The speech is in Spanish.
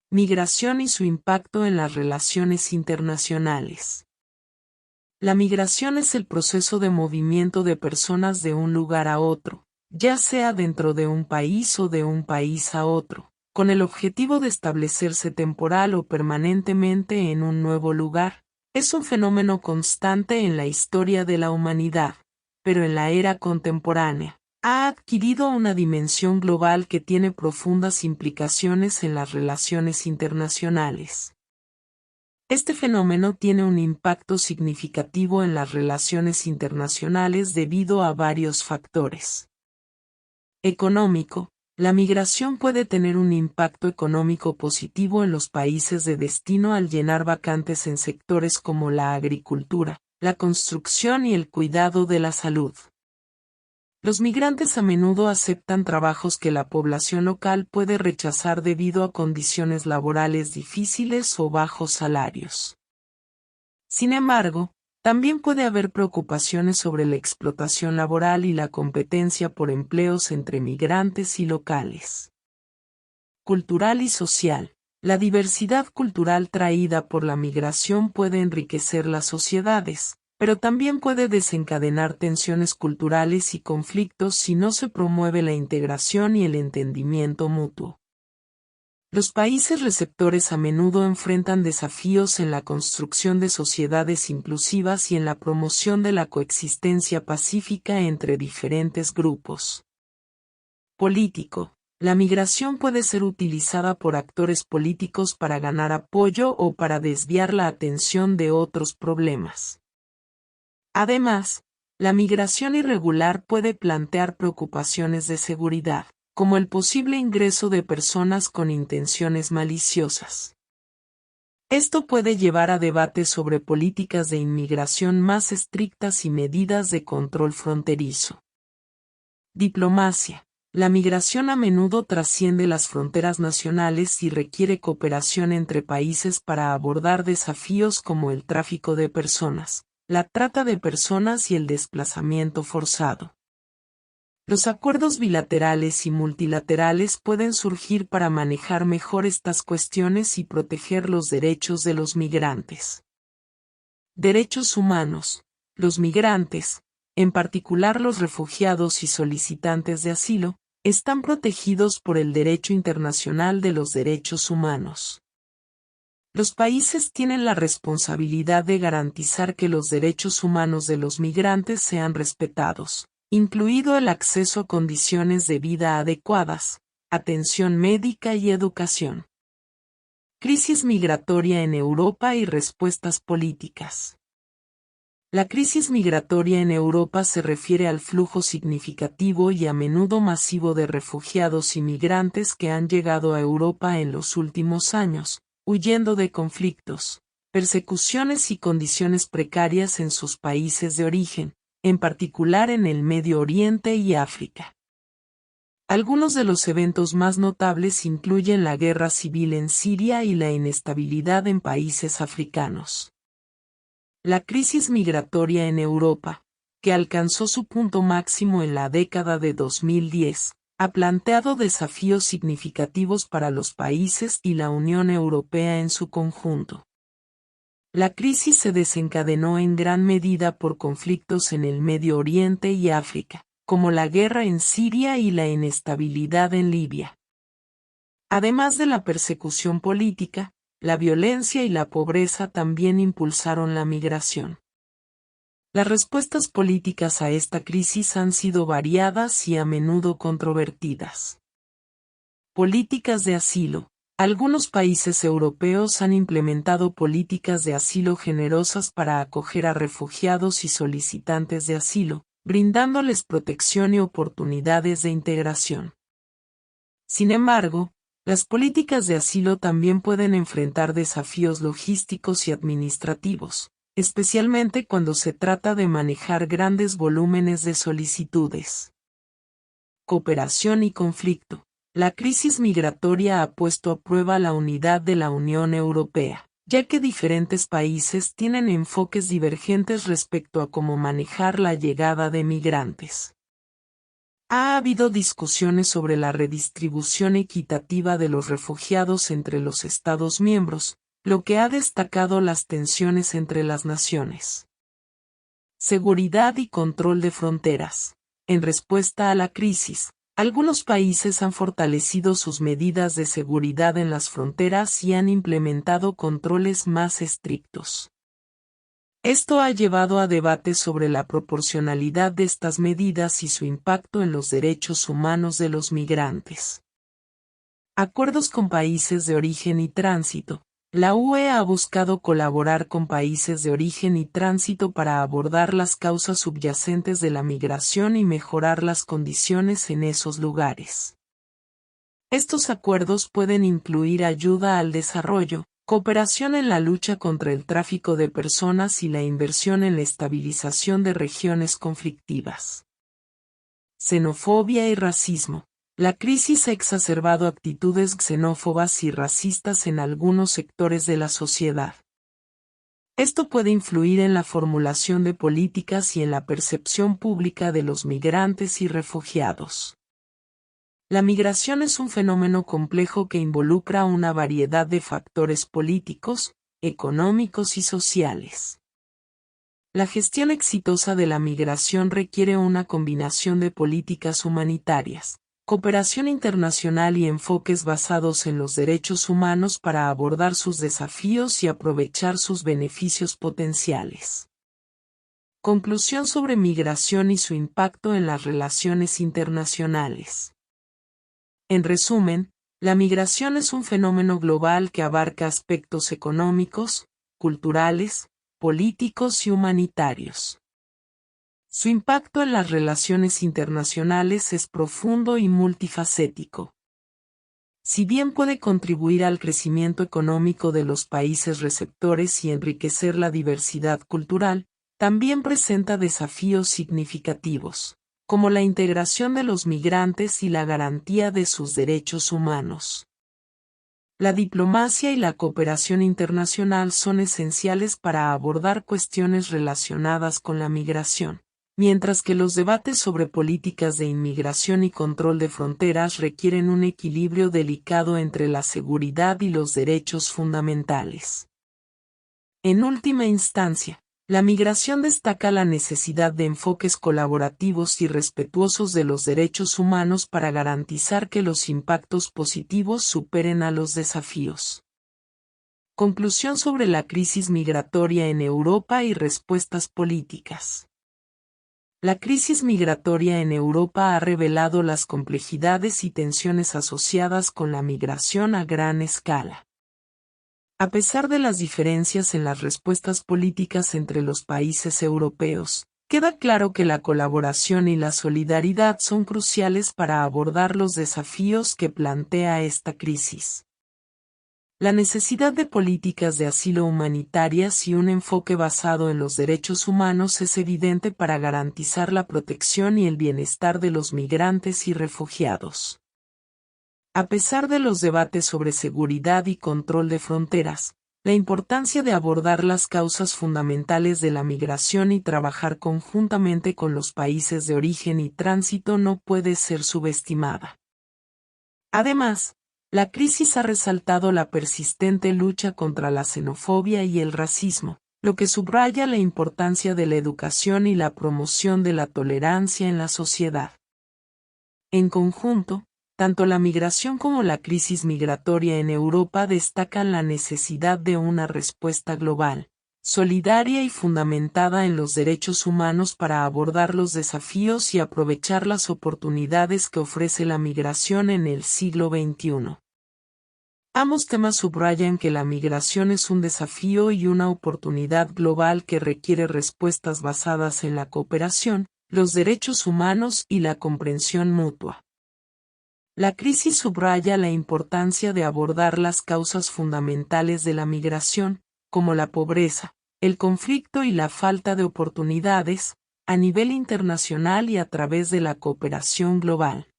Migración y su impacto en las relaciones internacionales. La migración es el proceso de movimiento de personas de un lugar a otro, ya sea dentro de un país o de un país a otro, con el objetivo de establecerse temporal o permanentemente en un nuevo lugar. Es un fenómeno constante en la historia de la humanidad, pero en la era contemporánea ha adquirido una dimensión global que tiene profundas implicaciones en las relaciones internacionales. Este fenómeno tiene un impacto significativo en las relaciones internacionales debido a varios factores. Económico. La migración puede tener un impacto económico positivo en los países de destino al llenar vacantes en sectores como la agricultura, la construcción y el cuidado de la salud. Los migrantes a menudo aceptan trabajos que la población local puede rechazar debido a condiciones laborales difíciles o bajos salarios. Sin embargo, también puede haber preocupaciones sobre la explotación laboral y la competencia por empleos entre migrantes y locales. Cultural y social. La diversidad cultural traída por la migración puede enriquecer las sociedades, pero también puede desencadenar tensiones culturales y conflictos si no se promueve la integración y el entendimiento mutuo. Los países receptores a menudo enfrentan desafíos en la construcción de sociedades inclusivas y en la promoción de la coexistencia pacífica entre diferentes grupos. Político. La migración puede ser utilizada por actores políticos para ganar apoyo o para desviar la atención de otros problemas. Además, la migración irregular puede plantear preocupaciones de seguridad, como el posible ingreso de personas con intenciones maliciosas. Esto puede llevar a debates sobre políticas de inmigración más estrictas y medidas de control fronterizo. Diplomacia. La migración a menudo trasciende las fronteras nacionales y requiere cooperación entre países para abordar desafíos como el tráfico de personas, la trata de personas y el desplazamiento forzado. Los acuerdos bilaterales y multilaterales pueden surgir para manejar mejor estas cuestiones y proteger los derechos de los migrantes. Derechos humanos. Los migrantes, en particular los refugiados y solicitantes de asilo, están protegidos por el derecho internacional de los derechos humanos. Los países tienen la responsabilidad de garantizar que los derechos humanos de los migrantes sean respetados, incluido el acceso a condiciones de vida adecuadas, atención médica y educación. Crisis migratoria en Europa y respuestas políticas. La crisis migratoria en Europa se refiere al flujo significativo y a menudo masivo de refugiados y migrantes que han llegado a Europa en los últimos años, huyendo de conflictos, persecuciones y condiciones precarias en sus países de origen, en particular en el Medio Oriente y África. Algunos de los eventos más notables incluyen la guerra civil en Siria y la inestabilidad en países africanos. La crisis migratoria en Europa, que alcanzó su punto máximo en la década de 2010, ha planteado desafíos significativos para los países y la Unión Europea en su conjunto. La crisis se desencadenó en gran medida por conflictos en el Medio Oriente y África, como la guerra en Siria y la inestabilidad en Libia. Además de la persecución política, la violencia y la pobreza también impulsaron la migración. Las respuestas políticas a esta crisis han sido variadas y a menudo controvertidas. Políticas de asilo. Algunos países europeos han implementado políticas de asilo generosas para acoger a refugiados y solicitantes de asilo, brindándoles protección y oportunidades de integración. Sin embargo, las políticas de asilo también pueden enfrentar desafíos logísticos y administrativos, especialmente cuando se trata de manejar grandes volúmenes de solicitudes. Cooperación y conflicto. La crisis migratoria ha puesto a prueba la unidad de la Unión Europea, ya que diferentes países tienen enfoques divergentes respecto a cómo manejar la llegada de migrantes. Ha habido discusiones sobre la redistribución equitativa de los refugiados entre los Estados miembros, lo que ha destacado las tensiones entre las naciones. Seguridad y control de fronteras. En respuesta a la crisis, algunos países han fortalecido sus medidas de seguridad en las fronteras y han implementado controles más estrictos. Esto ha llevado a debates sobre la proporcionalidad de estas medidas y su impacto en los derechos humanos de los migrantes. Acuerdos con países de origen y tránsito. La UE ha buscado colaborar con países de origen y tránsito para abordar las causas subyacentes de la migración y mejorar las condiciones en esos lugares. Estos acuerdos pueden incluir ayuda al desarrollo, cooperación en la lucha contra el tráfico de personas y la inversión en la estabilización de regiones conflictivas. Xenofobia y racismo. La crisis ha exacerbado actitudes xenófobas y racistas en algunos sectores de la sociedad. Esto puede influir en la formulación de políticas y en la percepción pública de los migrantes y refugiados. La migración es un fenómeno complejo que involucra una variedad de factores políticos, económicos y sociales. La gestión exitosa de la migración requiere una combinación de políticas humanitarias, cooperación internacional y enfoques basados en los derechos humanos para abordar sus desafíos y aprovechar sus beneficios potenciales. Conclusión sobre migración y su impacto en las relaciones internacionales. En resumen, la migración es un fenómeno global que abarca aspectos económicos, culturales, políticos y humanitarios. Su impacto en las relaciones internacionales es profundo y multifacético. Si bien puede contribuir al crecimiento económico de los países receptores y enriquecer la diversidad cultural, también presenta desafíos significativos, como la integración de los migrantes y la garantía de sus derechos humanos. La diplomacia y la cooperación internacional son esenciales para abordar cuestiones relacionadas con la migración, mientras que los debates sobre políticas de inmigración y control de fronteras requieren un equilibrio delicado entre la seguridad y los derechos fundamentales. En última instancia, la migración destaca la necesidad de enfoques colaborativos y respetuosos de los derechos humanos para garantizar que los impactos positivos superen a los desafíos. Conclusión sobre la crisis migratoria en Europa y respuestas políticas. La crisis migratoria en Europa ha revelado las complejidades y tensiones asociadas con la migración a gran escala. A pesar de las diferencias en las respuestas políticas entre los países europeos, queda claro que la colaboración y la solidaridad son cruciales para abordar los desafíos que plantea esta crisis. La necesidad de políticas de asilo humanitarias y un enfoque basado en los derechos humanos es evidente para garantizar la protección y el bienestar de los migrantes y refugiados. A pesar de los debates sobre seguridad y control de fronteras, la importancia de abordar las causas fundamentales de la migración y trabajar conjuntamente con los países de origen y tránsito no puede ser subestimada. Además, la crisis ha resaltado la persistente lucha contra la xenofobia y el racismo, lo que subraya la importancia de la educación y la promoción de la tolerancia en la sociedad. En conjunto, tanto la migración como la crisis migratoria en Europa destacan la necesidad de una respuesta global, solidaria y fundamentada en los derechos humanos para abordar los desafíos y aprovechar las oportunidades que ofrece la migración en el siglo XXI. Ambos temas subrayan que la migración es un desafío y una oportunidad global que requiere respuestas basadas en la cooperación, los derechos humanos y la comprensión mutua. La crisis subraya la importancia de abordar las causas fundamentales de la migración, como la pobreza, el conflicto y la falta de oportunidades, a nivel internacional y a través de la cooperación global.